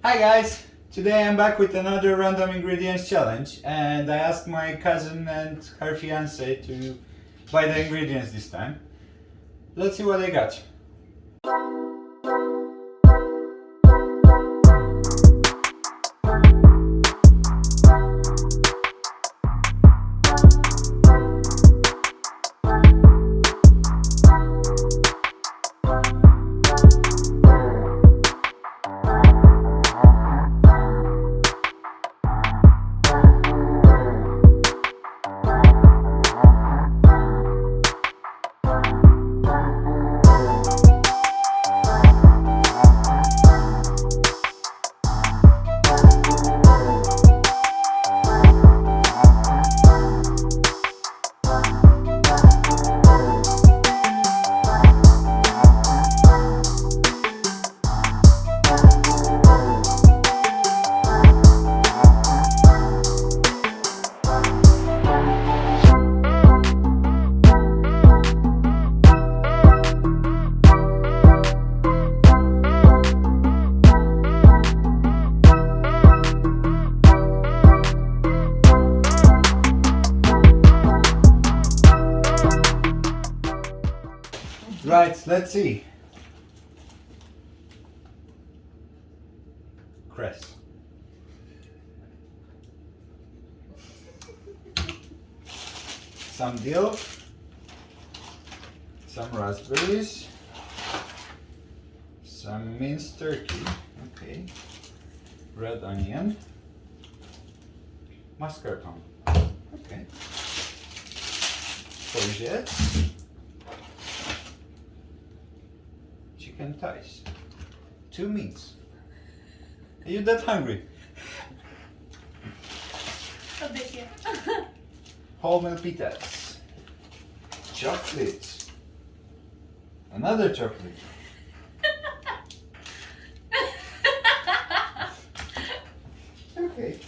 Hi guys! Today I'm back with another random ingredients challenge, and I asked my cousin and her fiance to buy the ingredients this time. Let's see what they got. Right, let's see. Cress. Some dill. Some raspberries. Some minced turkey. Okay. Red onion. Mascarpone. Okay. Courgettes. Chicken thighs. 2 meats. Are you that hungry? A bit, yeah. Wholemeal pitas. Chocolate. Another chocolate. Okay.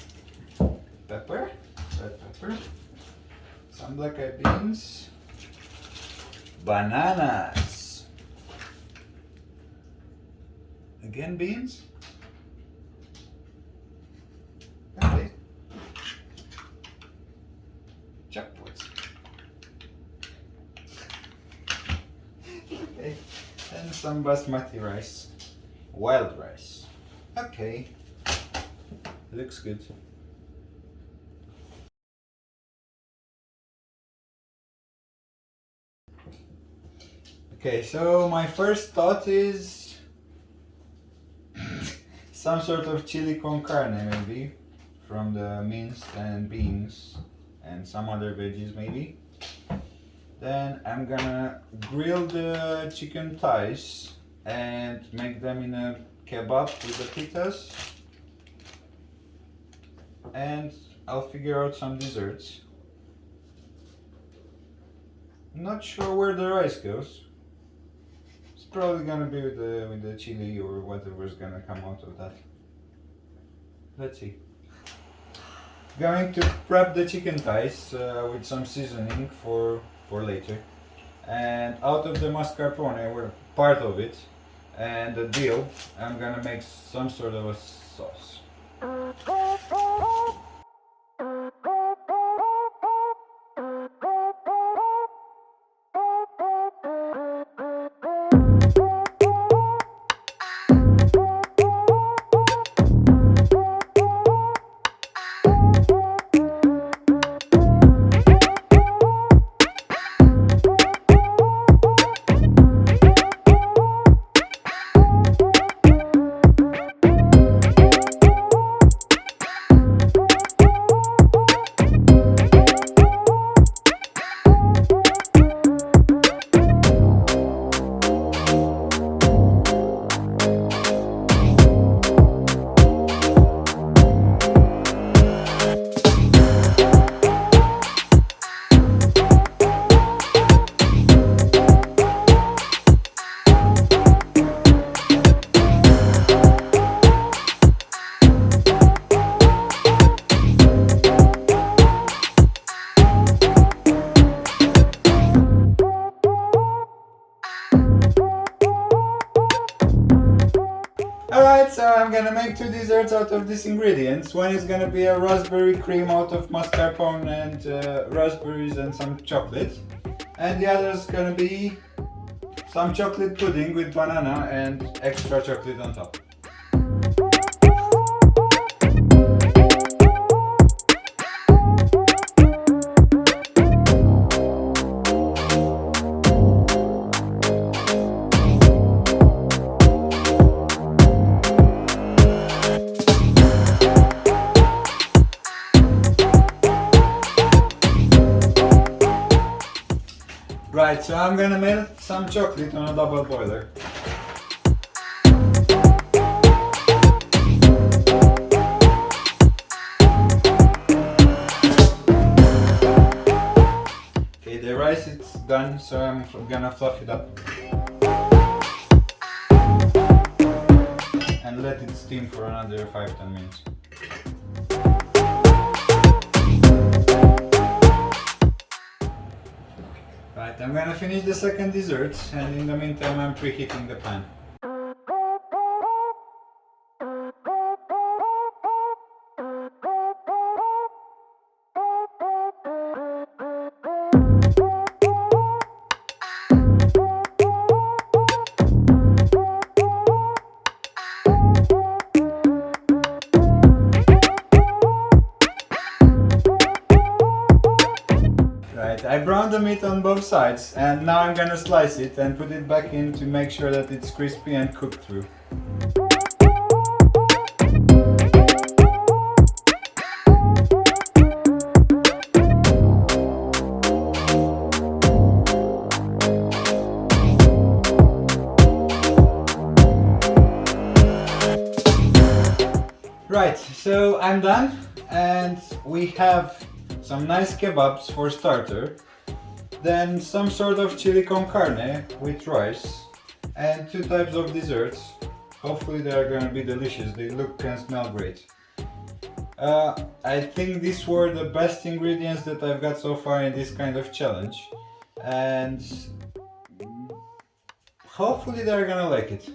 Pepper. Red pepper. Some black eyed beans. Bananas. Again beans? Okay. Chocolates. Okay. And some basmati rice. Wild rice. Okay. Looks good. Okay, so my first thought is some sort of chili con carne, maybe, from the minced and beans and some other veggies maybe. Then I'm gonna grill the chicken thighs and make them in a kebab with the pitas. And I'll figure out some desserts. Not sure where the rice goes. It's probably gonna be with the chili or whatever's gonna come out of that. Let's see. Going to prep the chicken thighs with some seasoning for later. And out of the mascarpone, or part of it, and the dill, I'm gonna make some sort of a sauce. I'm gonna make two desserts out of these ingredients. One is gonna be a raspberry cream out of mascarpone and raspberries and some chocolate. And the other is gonna be some chocolate pudding with banana and extra chocolate on top. Right, so I'm gonna melt some chocolate on a double boiler. Okay, the rice is done, so I'm gonna fluff it up. And let it steam for another 5-10 minutes. Right, I'm gonna finish the second dessert, and in the meantime I'm preheating the pan. Right, I browned the meat on both sides, and now I'm gonna slice it and put it back in to make sure that it's crispy and cooked through. Right, so I'm done, and we have some nice kebabs for starter, then some sort of chili con carne with rice, and two types of desserts. Hopefully they are gonna be delicious, they look and smell great. I think these were the best ingredients that I've got so far in this kind of challenge, and hopefully they're gonna like it.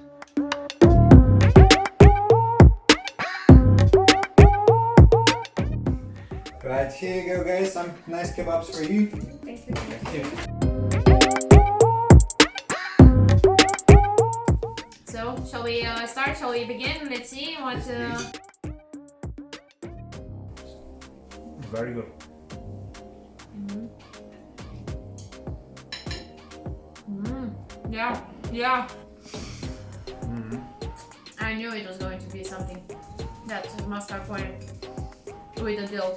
Right, here you go guys, some nice kebabs for you. Thanks for Thank you. So, shall we start? Shall we begin? Let's see what. Very good. Yeah, yeah. I knew it was going to be something that mascarpone with a dill.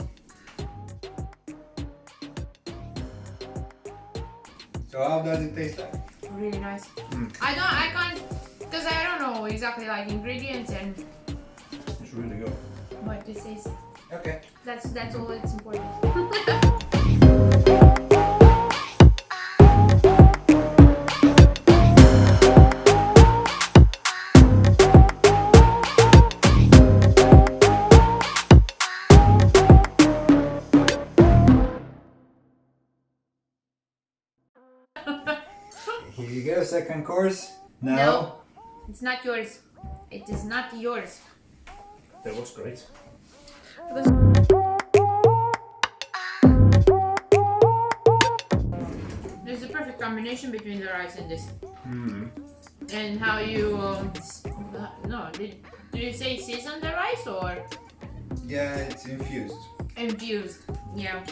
So how does it taste like? Really nice. I can't, because I don't know exactly like ingredients and It's really good. what this is. Okay. That's all that's important. Here you go, second course. Now. No, it's not yours. It is not yours. That was great. There's a perfect combination between the rice and this. And how you no, did you say season the rice or Yeah, it's infused. infused? Yeah.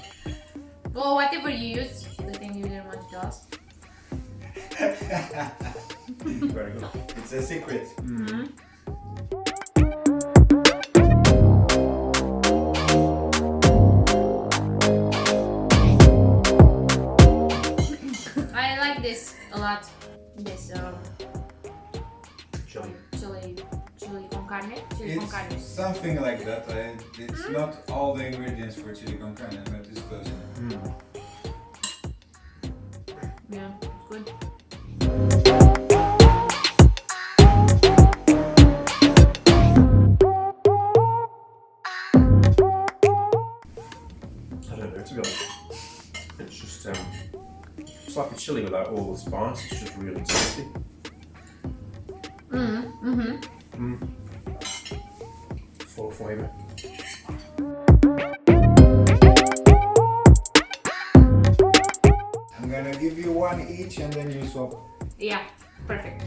Well, whatever you use, the thing you didn't want to tell us. Very good. It's a secret. I like this a lot. This Chili. chili con carne. Chili con carne. It's something like that. It's not all the ingredients for chili con carne, but it's close enough. Yeah, it's good. I don't know, to be honest. It's just it's like a chili without all the spice. It's just really tasty. full flavour. I'm gonna give you one each and then you swap. Yeah, perfect.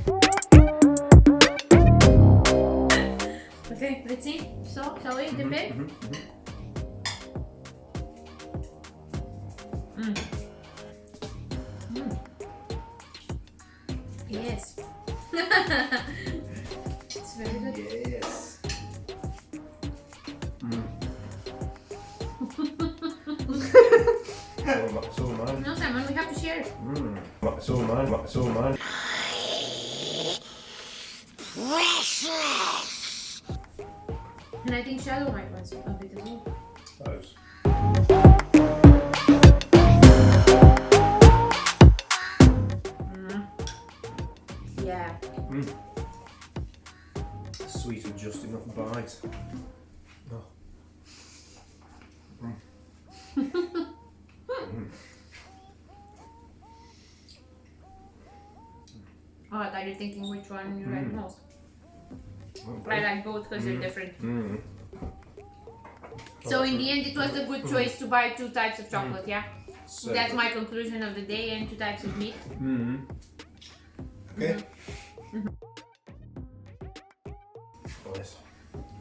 Okay, let's see. So, shall we dip it? Yes. It's very good. Yes. It's all mine. No, Simon, we have to share. It's all mine. It's all mine. And I think Shadow might want a bit as well. Those. Yeah. Sweet with just enough bite. Oh. Oh, are you thinking which one you like most? I like both because they're different. So in the end, it was a good choice to buy two types of chocolate, yeah? So That's my conclusion of the day, and two types of meat. Okay. Nice.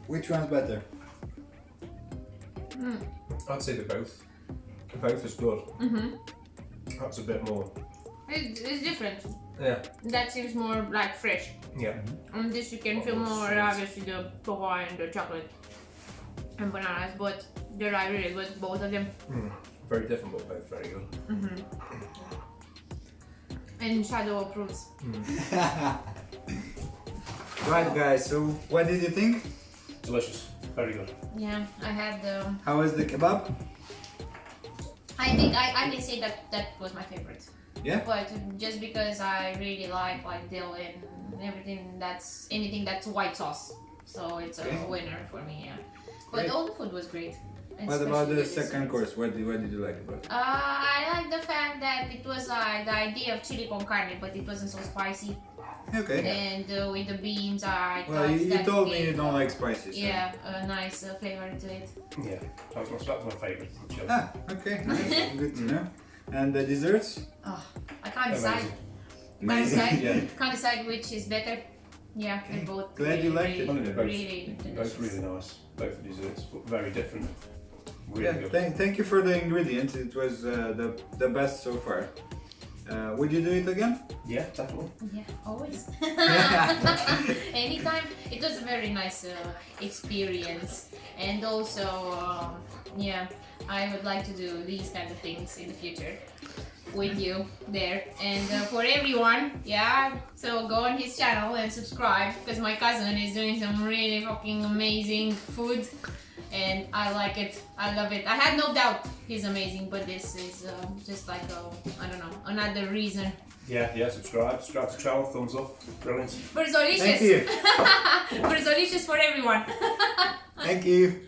Which one's better? I'd say they're both. Both is good. That's a bit more. It's different. Yeah. That seems more like fresh. Yeah. On this you can feel more obviously the cocoa and the chocolate and bananas, but they're like really good, both of them. Very different, but both very good. And Shadow approves. Right, guys. So, what did you think? Delicious. Very good. Yeah, I had the. How was the kebab? I think I can say that was my favorite. Yeah. But just because I really like dill and everything anything that's white sauce, so it's a winner for me. Yeah. But Great. all the food was great. What about especially the second desserts. course? What did you like about it? I like the fact that it was like the idea of chili con carne, but it wasn't so spicy. Okay. And with the beans, I Well, thought you that told me gave, you don't like spicy. So. Yeah, a nice flavor to it. Yeah. That was my favourite. Chili. Ah, okay. Nice. Good to know. And the desserts? Oh, I can't decide. Amazing. Yeah. Can't decide which is better. Yeah, they're both. Glad you liked it. I think they're both, Really both delicious. really nice. Both the desserts, but very different. Really Yeah. good. Thank you for the ingredients. It was the best so far. Would you do it again? Yeah, definitely. Yeah, always. Anytime. It was a very nice experience, and also, yeah, I would like to do these kind of things in the future with you there. And for everyone, yeah, so go on his channel and subscribe because my cousin is doing some really fucking amazing food. And I like it. I love it. I had no doubt he's amazing, but this is just like I don't know, another reason. Yeah, subscribe to the channel, thumbs up, brilliant. But it's delicious. Thank you. But it's delicious for everyone. Thank you.